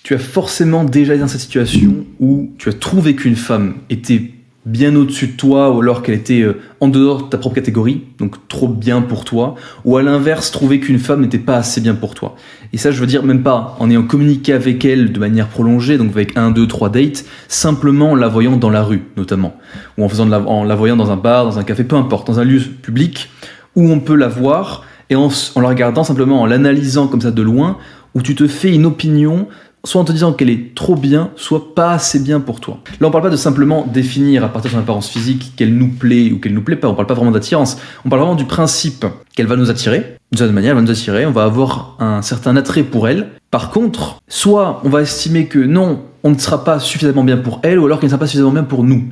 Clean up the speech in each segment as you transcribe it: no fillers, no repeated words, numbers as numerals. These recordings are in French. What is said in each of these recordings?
Tu as forcément déjà été dans cette situation où tu as trouvé qu'une femme était bien au-dessus de toi, ou alors qu'elle était en dehors de ta propre catégorie, donc trop bien pour toi, ou à l'inverse, trouver qu'une femme n'était pas assez bien pour toi. Et ça, je veux dire, même pas en ayant communiqué avec elle de manière prolongée, donc avec 1, 2, 3 dates, simplement en la voyant dans la rue, notamment, ou en la voyant dans un bar, dans un café, peu importe, dans un lieu public, où on peut la voir, et en la regardant simplement, en l'analysant comme ça de loin, où tu te fais une opinion, soit en te disant qu'elle est trop bien, soit pas assez bien pour toi. Là, on parle pas de simplement définir à partir de son apparence physique qu'elle nous plaît ou qu'elle nous plaît pas, on parle pas vraiment d'attirance, on parle vraiment du principe qu'elle va nous attirer, d'une certaine manière, elle va nous attirer, on va avoir un certain attrait pour elle. Par contre, soit on va estimer que non, on ne sera pas suffisamment bien pour elle, ou alors qu'elle ne sera pas suffisamment bien pour nous.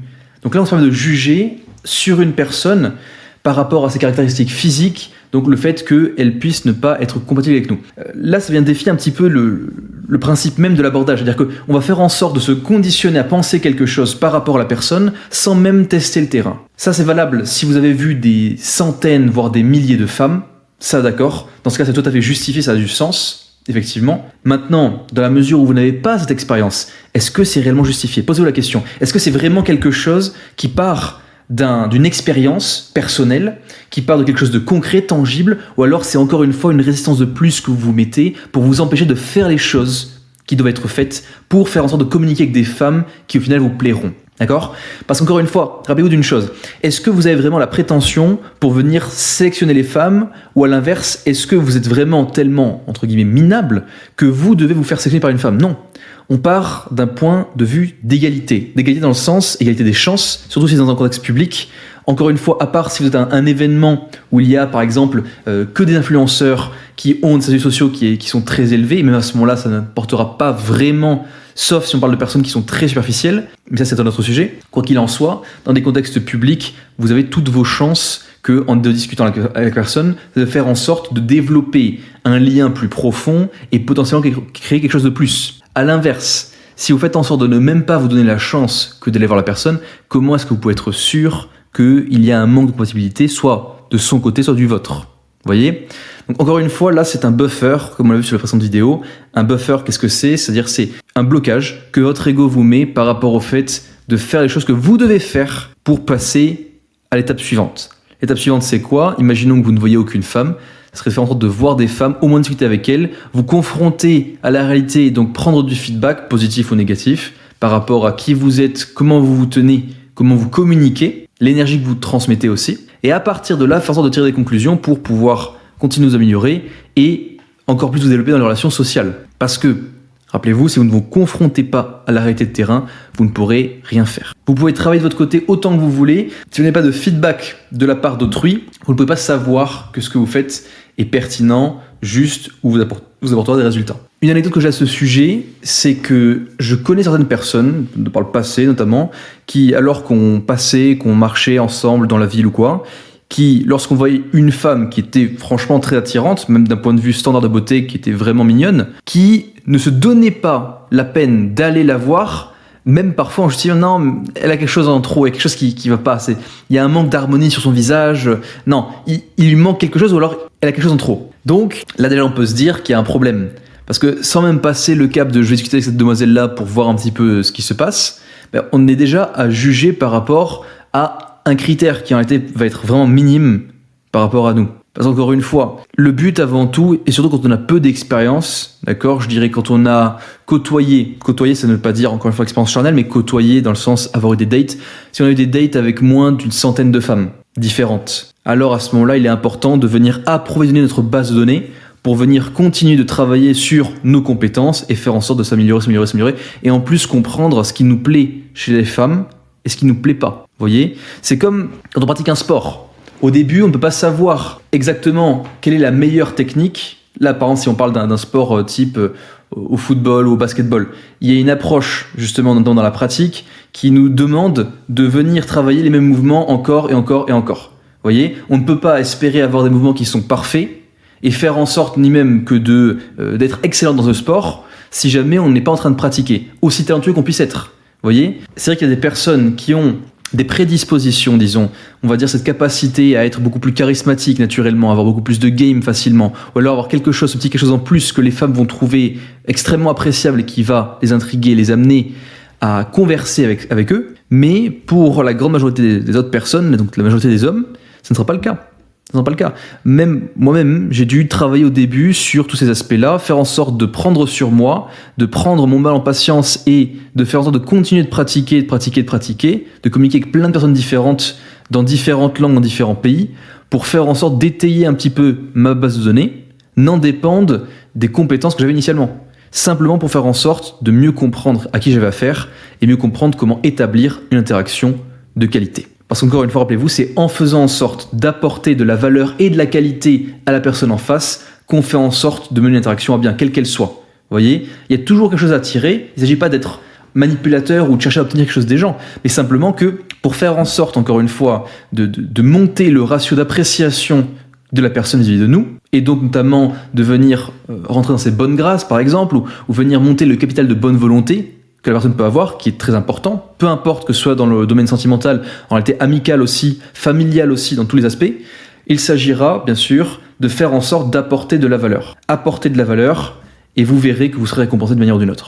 Donc là, on se permet de juger sur une personne par rapport à ses caractéristiques physiques, donc le fait qu'elle puisse ne pas être compatible avec nous. Là, ça vient défier un petit peu le principe même de l'abordage, c'est-à-dire qu'on va faire en sorte de se conditionner à penser quelque chose par rapport à la personne sans même tester le terrain. Ça, c'est valable si vous avez vu des centaines, voire des milliers de femmes, ça d'accord, dans ce cas, c'est tout à fait justifié, ça a du sens, effectivement. Maintenant, dans la mesure où vous n'avez pas cette expérience, est-ce que c'est réellement justifié ? Posez-vous la question, est-ce que c'est vraiment quelque chose qui part d'une expérience personnelle, qui part de quelque chose de concret, tangible, ou alors c'est encore une fois une résistance de plus que vous vous mettez pour vous empêcher de faire les choses qui doivent être faites pour faire en sorte de communiquer avec des femmes qui au final vous plairont. D'accord ? Parce qu'encore une fois, rappelez-vous d'une chose, est-ce que vous avez vraiment la prétention pour venir sélectionner les femmes, ou à l'inverse, est-ce que vous êtes vraiment tellement, entre guillemets, minable, que vous devez vous faire sélectionner par une femme ? Non. On part d'un point de vue d'égalité. D'égalité dans le sens, égalité des chances, surtout si c'est dans un contexte public. Encore une fois, à part si vous êtes un événement où il y a par exemple que des influenceurs qui ont des statuts sociaux qui sont très élevés, et même à ce moment-là, ça n'apportera pas vraiment, sauf si on parle de personnes qui sont très superficielles, mais ça c'est un autre sujet. Quoi qu'il en soit, dans des contextes publics, vous avez toutes vos chances en discutant avec la personne, de faire en sorte de développer un lien plus profond et potentiellement créer quelque chose de plus. À l'inverse, si vous faites en sorte de ne même pas vous donner la chance que d'aller voir la personne, comment est-ce que vous pouvez être sûr qu'il y a un manque de compatibilité, soit de son côté, soit du vôtre ? Vous voyez ? Donc encore une fois, là c'est un buffer, comme on l'a vu sur la précédente vidéo. Un buffer, qu'est-ce que c'est ? C'est-à-dire c'est un blocage que votre ego vous met par rapport au fait de faire les choses que vous devez faire pour passer à l'étape suivante. L'étape suivante, c'est quoi ? Imaginons que vous ne voyez aucune femme. Ça serait faire en sorte de voir des femmes, au moins discuter avec elles, vous confronter à la réalité et donc prendre du feedback, positif ou négatif, par rapport à qui vous êtes, comment vous vous tenez, comment vous communiquez, l'énergie que vous transmettez aussi. Et à partir de là, faire en sorte de tirer des conclusions pour pouvoir continuer à vous améliorer et encore plus vous développer dans les relations sociales. Parce que, rappelez-vous, si vous ne vous confrontez pas à la réalité de terrain, vous ne pourrez rien faire. Vous pouvez travailler de votre côté autant que vous voulez. Si vous n'avez pas de feedback de la part d'autrui, vous ne pouvez pas savoir que ce que vous faites est pertinent, juste, ou vous apportera des résultats. Une anecdote que j'ai à ce sujet, c'est que je connais certaines personnes, par le passé notamment, qui, alors qu'on marchait ensemble dans la ville ou quoi, qui, lorsqu'on voyait une femme qui était franchement très attirante, même d'un point de vue standard de beauté, qui était vraiment mignonne, qui ne se donnait pas la peine d'aller la voir, même parfois en justifiant non, elle a quelque chose en trop, il y a quelque chose qui va pas, il y a un manque d'harmonie sur son visage, non, il lui manque quelque chose ou alors elle a quelque chose en trop. Donc là déjà on peut se dire qu'il y a un problème, parce que sans même passer le cap de je vais discuter avec cette demoiselle-là pour voir un petit peu ce qui se passe, on est déjà à juger par rapport à un critère qui en réalité va être vraiment minime par rapport à nous. Parce qu'encore une fois, le but avant tout, et surtout quand on a peu d'expérience, d'accord, je dirais quand on a côtoyé, ça ne veut pas dire encore une fois expérience charnelle, mais côtoyer dans le sens avoir eu des dates, si on a eu des dates avec moins d'une centaine de femmes différentes, alors à ce moment-là, il est important de venir approvisionner notre base de données pour venir continuer de travailler sur nos compétences et faire en sorte de s'améliorer, et en plus comprendre ce qui nous plaît chez les femmes et ce qui nous plaît pas. Vous voyez ? C'est comme quand on pratique un sport. Au début, on ne peut pas savoir exactement quelle est la meilleure technique. Là, par exemple, si on parle d'un sport type au football ou au basketball, il y a une approche justement dans la pratique qui nous demande de venir travailler les mêmes mouvements encore et encore et encore. Vous voyez ? On ne peut pas espérer avoir des mouvements qui sont parfaits et faire en sorte ni même que d'être excellent dans ce sport si jamais on n'est pas en train de pratiquer, aussi talentueux qu'on puisse être. Vous voyez ? C'est vrai qu'il y a des personnes qui ont des prédispositions, disons, on va dire cette capacité à être beaucoup plus charismatique naturellement, avoir beaucoup plus de game facilement, ou alors avoir quelque chose en plus que les femmes vont trouver extrêmement appréciable et qui va les intriguer, les amener à converser avec eux. Mais pour la grande majorité des autres personnes, donc la majorité des hommes, ce ne sera pas le cas. Ce n'est pas le cas. Même moi-même, j'ai dû travailler au début sur tous ces aspects-là, faire en sorte de prendre sur moi, de prendre mon mal en patience et de faire en sorte de continuer de pratiquer, de communiquer avec plein de personnes différentes, dans différentes langues, dans différents pays, pour faire en sorte d'étayer un petit peu ma base de données, n'en dépendent des compétences que j'avais initialement. Simplement pour faire en sorte de mieux comprendre à qui j'avais affaire et mieux comprendre comment établir une interaction de qualité. Parce qu'encore une fois, rappelez-vous, c'est en faisant en sorte d'apporter de la valeur et de la qualité à la personne en face qu'on fait en sorte de mener une interaction à bien, quelle qu'elle soit. Vous voyez, il y a toujours quelque chose à tirer. Il ne s'agit pas d'être manipulateur ou de chercher à obtenir quelque chose des gens, mais simplement que pour faire en sorte, encore une fois, de monter le ratio d'appréciation de la personne vis-à-vis de nous, et donc notamment de venir rentrer dans ses bonnes grâces, par exemple, ou venir monter le capital de bonne volonté que la personne peut avoir, qui est très important, peu importe que ce soit dans le domaine sentimental, en réalité amical aussi, familial aussi, dans tous les aspects, il s'agira, bien sûr, de faire en sorte d'apporter de la valeur. Apporter de la valeur, et vous verrez que vous serez récompensé de manière ou d'une autre.